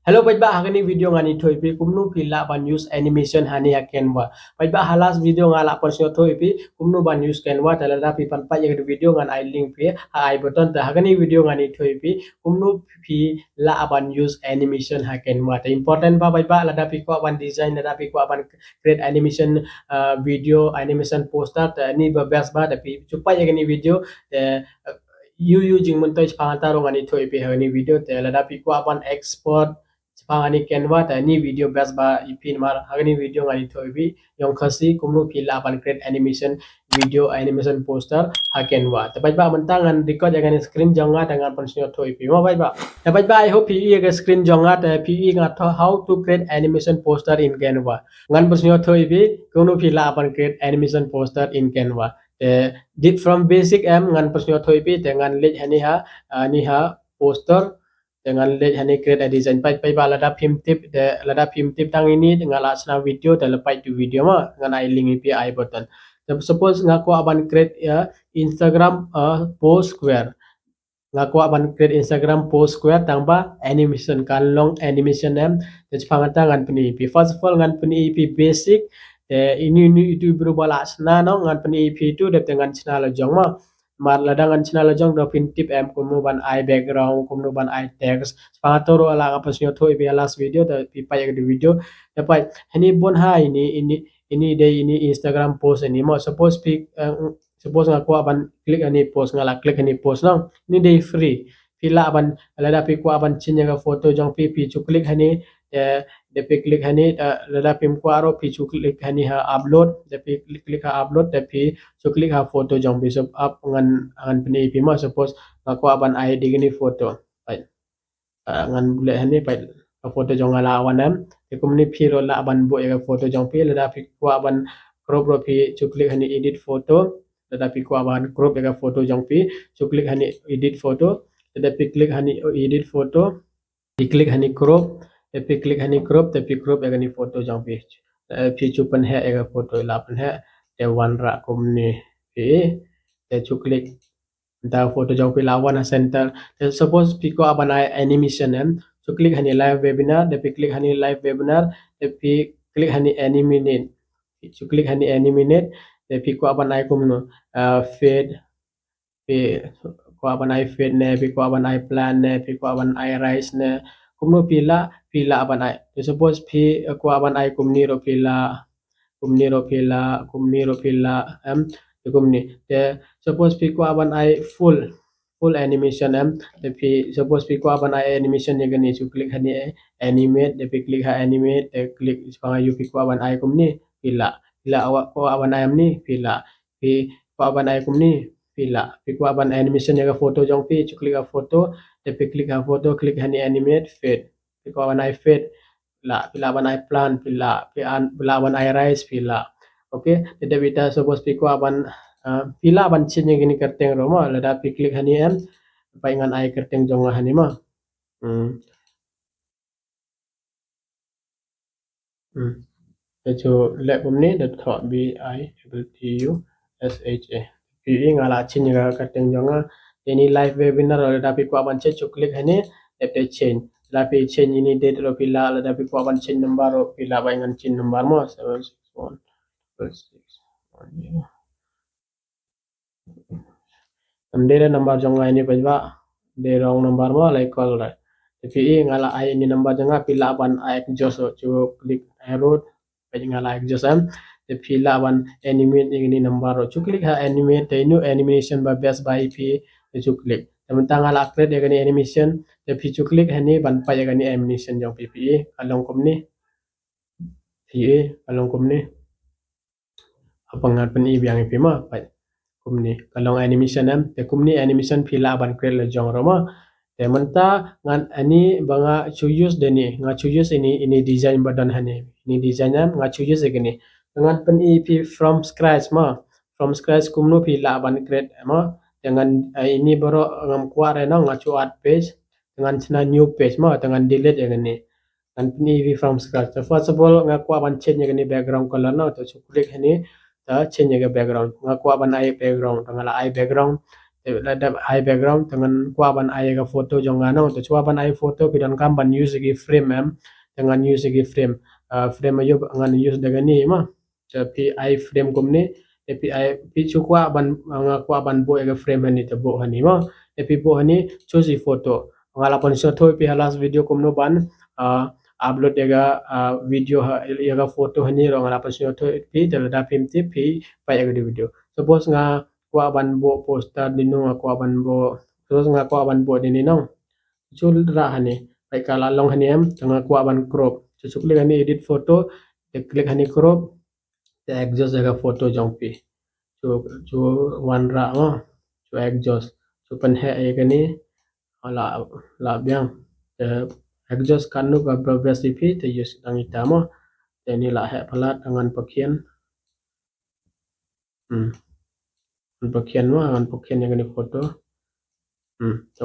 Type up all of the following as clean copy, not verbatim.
Hello baik ba hari ni video ngani thoi pi kumnu pi la ban use animation hani ya Canva. Baik ba halas video ngala pon sio thoi pi kumnu ban use Canva tala da pi pan pa ye video ngan I link pi I button ta hari ni video ngani thoi pi kumnu pi la ban use animation ha Canva. Ta important ba baik ba la da pi ko ban design la da pi ko ban create animation video animation poster ta ni ba best ba da pi chupa ye ni video you jing mun toi pa ta ro ngani thoi pi hari ni video te la da pi ko ban export Sepangani Canva ta ni video best ba ipin mar agni video ngani thoibi yong Khasi kumnu pila ban create animation video animation poster ha Canva ta bai ba mantangan record agani screen jonga tangan ponsio thoibi mo bai ba ta bai ba I hope PE ga screen jonga ta PE nga how to create animation poster in Canva ngan ponsio thoibi kumnu pila ban create animation poster in Canva did from basic m ngan ponsio thoibi te ngan lej ni ha poster dengan lej hani create a design pai ba lada phim tip de lada phim tip tang ini dengan lasna video de lepai tu video ma dengan ai link API button suppose ngaku aban create ya Instagram post square ngaku aban create Instagram post square tangba animation kan long animation em de pangata ngan peni ip first of all ngan peni ip basic ini itu berubah lasna no ngan peni ip tu de dengan channel jong ma mar ladangan channel jong do pin tip em kumno ban I background kumno ban I text pangatoro ala apa sio thoi be last video da pipa ya di video dapat ini bon ha ini day ini Instagram post ini mo suppose ngaku aban klik ani post ngala klik ani post no ini day free pila aban lada pi ku aban chinya ga foto jong pi chu klik hani de pe klik hani lada pim ku aro pi chu klik hani ha upload de pe klik ha upload de pi chu klik ha foto jong pi sub up ngan pni pi mo suppose ngaku aban ai digini foto pai ngan bule hani pai foto jong ala awanam e kumni phiro la aban bo e foto jong pi lada pi ku aban crop ro pi chu klik hani edit photo lada pi ku aban crop e foto jong pi chu klik hani edit photo lada pi klik hani edit photo klik hani crop tapi klik hani crop tapi crop akan ni foto jang pi chupan he ega foto lapan he te wan ra komni pi te chu klik da foto jang pi lawan center te suppose pi ko aban animation em chu klik hani live webinar tapi klik hani live webinar tapi klik hani animate chu klik hani animate tapi ko aban komno fade pi ko aban fade ne pi ko aban plan ne pi ko aban rise ne kumno pila aban to suppose pi ko aban kumni ro pila kumni ro pila kumni te suppose pi ko aban full animation te pi suppose pi ko aban animation ye gani chu click hani animate te pi click ha animate te click panga yu pi ko aban kumni pila awak ko aban ni pila pi ko aban kumni pila pi ko aban animation ye ga foto jong pi chu click ha foto te pi click ha foto click hani animate fade pi ko aban fade pila aban plan pila aban rise pila okay jadi kita suppose pi ko aban pila aban chin ye gini kerteng ro ma lada pi click hani pa ingan ai kerteng jong hani ma hmm hmm Echo let bumni that thought BITTUSHA. Pi ngala chin ga kerteng jonga ini live webinar lada pi ko aban che chu click hani te change la pi change ini date ro pila lada pi ko aban change number ro pila ba ingan change number mo 761 Amdera number jonga ini pajwa de wrong number mo like call ra tapi ngala ai ini number jonga pila ban ai joso chu click arrow paj ngala ai josam te pila ban animate ini number ro chu click ha animate te new animation ba best by pi chu click temen tangala create ya gani animation te pi chu click hani ban pa ya gani animation jong pi along komni pi along komni apangat pen i biang pi ma pa kumni kalong animation te kumni animation pila ban create le jong roma te menta ngan ani banga chu use deni nga chu use ini design badan hani ini design nga chu use gini ngan pen ep from scratch ma from scratch kumno pila ban create ma dengan ini baru ngam kuare no nga chu add page dengan china new page ma dengan delete ya gini dan pen ep from scratch so first of all nga ku ban change ya gini background color no to chu click hani change ga background nga ko ban ai background ngala ai background ada ai background dengan kwa ban ai ga foto jong ngano to chwa ban ai foto pi don kam ban use gi frame em dengan use gi frame frame ayo ngan use daga ni ma tapi ai frame kum ni tapi ai pi chu kwa ban bo ga frame hani to bo hani ma tapi bo hani choose foto ngala pon so thoi pi halas video kum no ban upload ega video ega foto hani ro ngala pon so thoi pi da pim ti pi pa ega video suppose nga kwa ban bo poster dinu kwa ban bo terus nga kwa ban bo dini no chul ra hani pai kala long hani em tanga kwa ban crop chuk le hani edit photo te click hani crop te adjust jaga photo jong pi chu chu wan ra ngo chu adjust chu pan he e gani la la byang te adjust kanu ka recipe te use dang itamo te ni la he palat angan pakien pakien wa angan pakien yang ni foto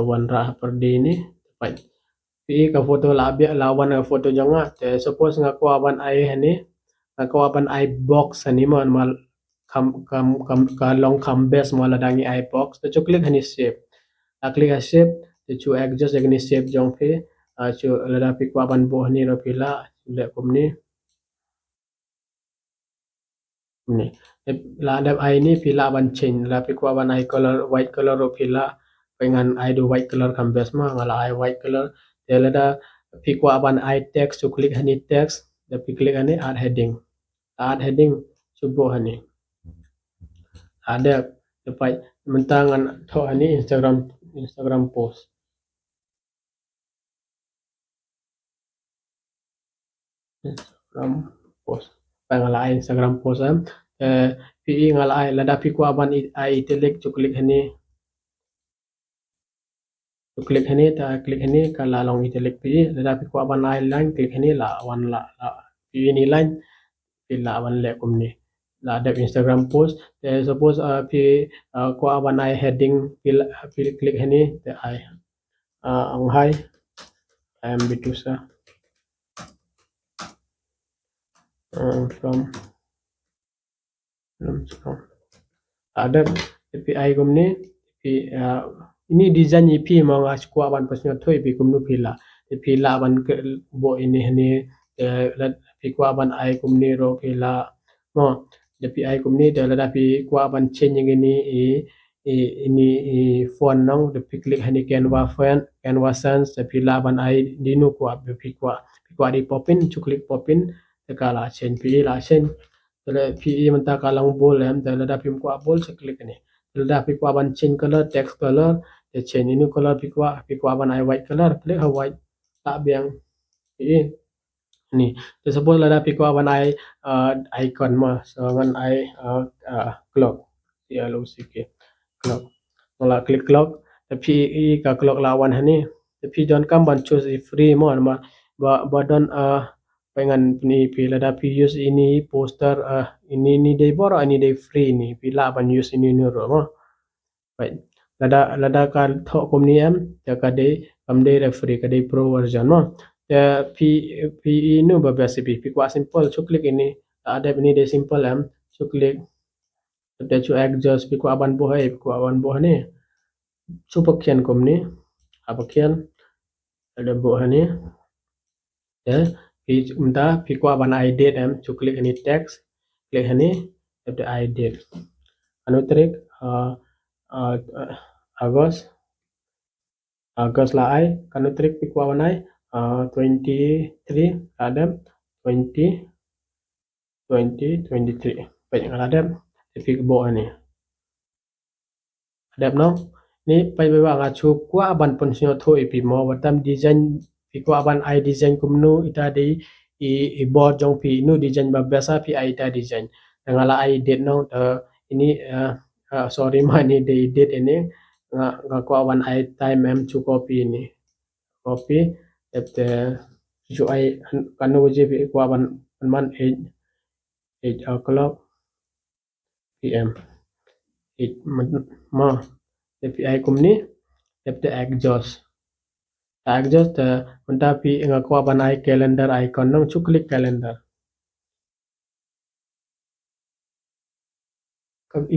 wan ra per di ni pai pi ka foto la bia lawan ka foto jonga te suppose nga ko aban ai hani nga ko aban ai box hani mon mal kam ka long kam bes mala dangi ai box te chu click hani shape a click a shape te chu adjust agni shape jong phe chu la pi ko aban bo hani ro pila le kum ni la ada ai ni pila ban chen la pi ko ban ai color white color ro pila pengan ai do white color kam bes ma ngala ai white color te la da pi ko ban ai text to click hani text da pi click hani add heading subo hani ada dapat mentangan tho hani Instagram post Instagram post ngala ai Instagram post pi ngala ai la da pi ko ban ai italic to click hani to click hani ta click hani kala long italic pi la pi ko ban ai line click hani la wan la pi ni line pi la wan le kum ni la ada Instagram post te suppose pi ko ban ai heading pi click hani te ai ang hai I am Bittu from ada API kumni ini design ipi mau ngas ku aban pasnya thoi pi kumnu pila aban ke bo ini hani pi ku aban ai kumni ro pila mo de pi ai kumni de la pi ku aban changing ini font nong de pi click hani canva sans de pila aban ai dinu ku pi ku di popin chu click popin de kala change pi la change tele PE menta kalang bol em tele da pim kwa bol se klik ni tele da pi kwa ban change color text color te change ini color pi kwa ban ai white color klik ha white ta biang PE ni te suppose la da pi kwa ban ai icon ma so ngan ai clock CLOCK clock mala klik clock te PE ka clock lawan hani te pi don kam ban choose free mo ma ba don pengen ni pila da pi use ini poster ini dei boro ini dei free ni pila ban use ini nuro mo baik lada ka tho kom ni em ya ka dei kam dei re free ka dei pro version mo ya pi nu ba basi pi kwa simple chu click ini ada ini dei simple em chu click da chu adjust pi kwa ban bo hai kwa ban bo ni chu pakhian kom ni apakhian ada bo hani ya pi unta pi kwa ban I date em chu click ini text click hani ada I date anu trik uh, Agos Agos la ai kanu trik pi kwa ban ai 23 ada 20 2023 banyak ada pi bo ani ada no ni pai bai wa nga chu kwa ban pon sio thoi pi mo watam design pi kwa ban ai design kumnu ita dei i board jong pi nu design ba basa pi ai ita design ngala ai date no ini sorry ma ni dei date ini nga kwa ban ai time em chu copy ini copy ete chu ai kanu je pi kwa ban man 8 o'clock pm 8 ma API kumni ete exhaust unta pi nga kwa ban ai calendar icon nong chu click calendar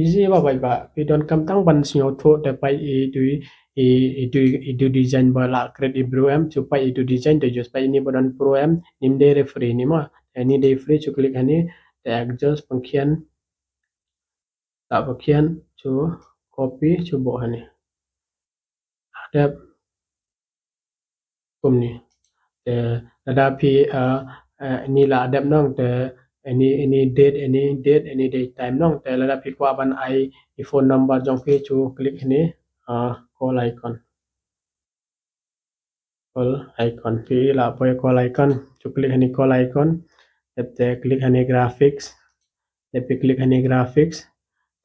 easy ba bai ba pi don kam tang ban sio tho te pai i do design ba la create i bro em chu pai i do design te just pai ni badan pro em nim de free ni ma any day free chu click hani te adjust pangkhian ta pangkhian chu copy chu bo hani adap kumni te ada pi ni la adap nong te any date time nong te la pi kwa ban I phone number jong pi chu click ni call icon call icon pi la poi call icon chu click hani call icon te click hani graphics te pi click hani graphics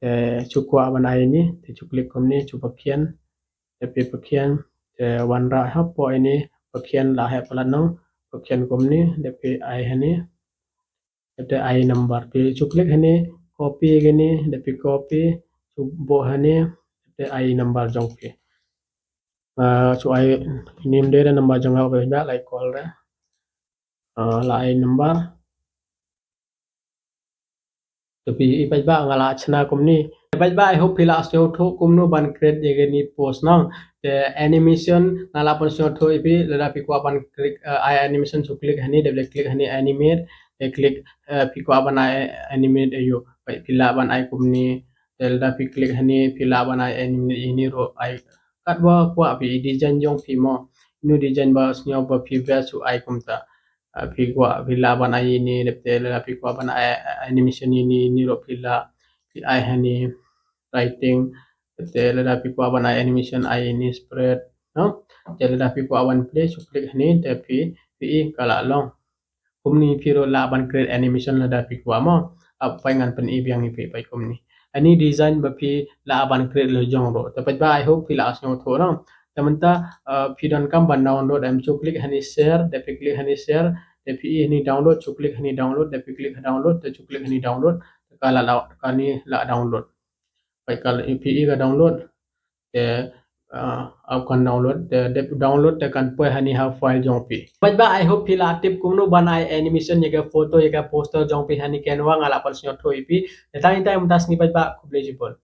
te chu kwa ban ai ni te chu click kom ni chu pakhian te pi pakhian te wan ra ha po ini pakhian la he pala no pakhian kom ni te pi ai hani te ai number pi chu click hani copy gini te pi copy chu bo hani te ai number jong pi chu ai nim de number jong ha ba like call ra la ai number tapi ipai ba ngala chna komni ipai ba I hope pila asyo tho kumno ban create ye ni post nang the animation ngala pon syo tho ipi la pi kwa ban click I animation so click hani double click hani animate de click pi kwa ban I animate yo pai pila ban I kumni la pi click hani pila ban I animate ini ro I kat wa kwa pi design jong pi mo nu design ba snyo ba pi ba su I kumta pigwa villa ban ai ni depte la pigwa ban ai animation ni ro villa pi ai hani writing depte la pigwa ban ai animation ai ni spread no te la pigwa ban play so click hani te pi kala long kumni piro la ban create animation la da pigwa mo apa ngan pen i biang i pai kumni ani design ba pi la ban create lo jong ro te pa I hope pi la asno tho no tamanta pi don kam ban download am chu click hani share te pi click hani share te pi hani download chu click hani download te pi click download te chu click hani download kala la kani la download pai kala pi ga download te au kan download te download te kan poi hani ha file jong pi baj ba I hope pila tip kumno banai animation ye ga photo ye ga poster jong pi hani canva ngala par snyo thoi pi ta ta tas ni baj ba kuble jipon